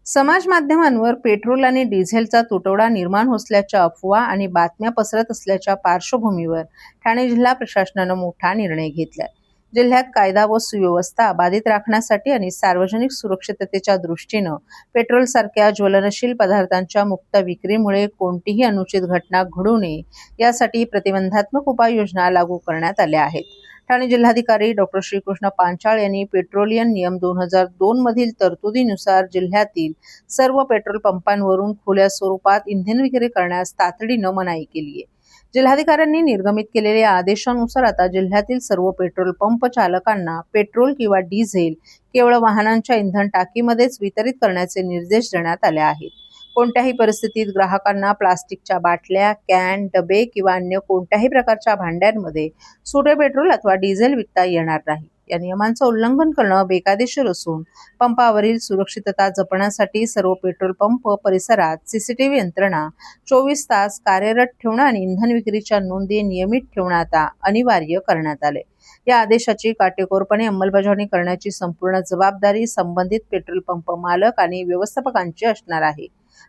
समाज माध्यमांवर पेट्रोल आणि डिझेलचा तुटवडा निर्माण असल्याच्या अफवा आणि बातम्या पसरत असल्याच्या पार्श्वभूमीवर ठाणे जिल्हा प्रशासनानं मोठा निर्णय घेतलाय. जिल्ह्यात कायदा व सुव्यवस्था बाधित राखण्यासाठी आणि सार्वजनिक सुरक्षिततेच्या दृष्टीनं पेट्रोल सारख्या ज्वलनशील पदार्थांच्या मुक्त विक्रीमुळे कोणतीही अनुचित घटना घडू नये यासाठी प्रतिबंधात्मक उपाययोजना लागू करण्यात आल्या आहेत. ठाणे जिल्हाधिकारी डॉ. श्रीकृष्ण पांचाळ यांनी पेट्रोलियम नियम 2002 मधील तरतुदीनुसार जिल्ह्यातील सर्व पेट्रोल पंपांवरून खुल्या स्वरूपात इंधन विक्री करण्यास तातडीनं मनाई केली आहे. जिल्हाधिकाऱ्यांनी निर्गमित केलेल्या आदेशानुसार आता जिल्ह्यातील सर्व पेट्रोल पंप चालकांना पेट्रोल किंवा डिझेल केवळ वाहनांच्या इंधन टाकीमध्येच वितरित करण्याचे निर्देश देण्यात आले आहेत. कोणत्याही परिस्थितीत ग्राहकांना प्लास्टिकच्या बाटल्या, कॅन, डबे किंवा अन्य कोणत्याही प्रकारच्या भांड्यांमध्ये सुटे पेट्रोल अथवा डिझेल विकता येणार नाही. या नियमांचं उल्लंघन करणं बेकायदेशीर असून पंपावरील सुरक्षितता जपण्यासाठी सर्व पेट्रोल पंप परिसरात सीसीटीव्ही यंत्रणा 24 तास कार्यरत ठेवणं आणि इंधन विक्रीच्या नोंदी नियमित ठेवणं आता अनिवार्य करण्यात आले. या आदेशाची काटेकोरपणे अंमलबजावणी करण्याची संपूर्ण जबाबदारी संबंधित पेट्रोल पंप मालक आणि व्यवस्थापकांची असणार आहे.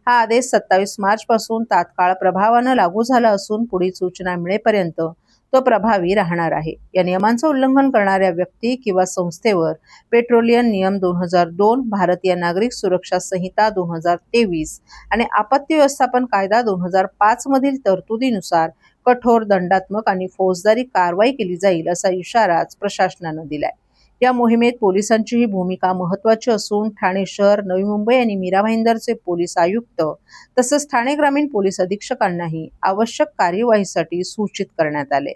हा आदेश 27 मार्च पासून तात्काळ प्रभावानं लागू झाला असून पुढील सूचना मिळेपर्यंत तो प्रभावी राहणार आहे. या नियमांचं उल्लंघन करणाऱ्या व्यक्ती किंवा संस्थेवर पेट्रोलियम नियम 2002, भारतीय नागरिक सुरक्षा संहिता 2023 आणि आपत्ती व्यवस्थापन कायदा 2005 मधील तरतुदीनुसार कठोर दंडात्मक आणि फौजदारी कारवाई केली जाईल असा इशाराच प्रशासनानं दिलाय. या मोहिमेत पोलिसांचीही भूमिका महत्त्वाची असून ठाणे शहर, नवी मुंबई आणि मीरा भाईंदरचे पोलीस आयुक्त तसंच ठाणे ग्रामीण पोलीस अधीक्षकांनाही आवश्यक कार्यवाहीसाठी सूचित करण्यात आले.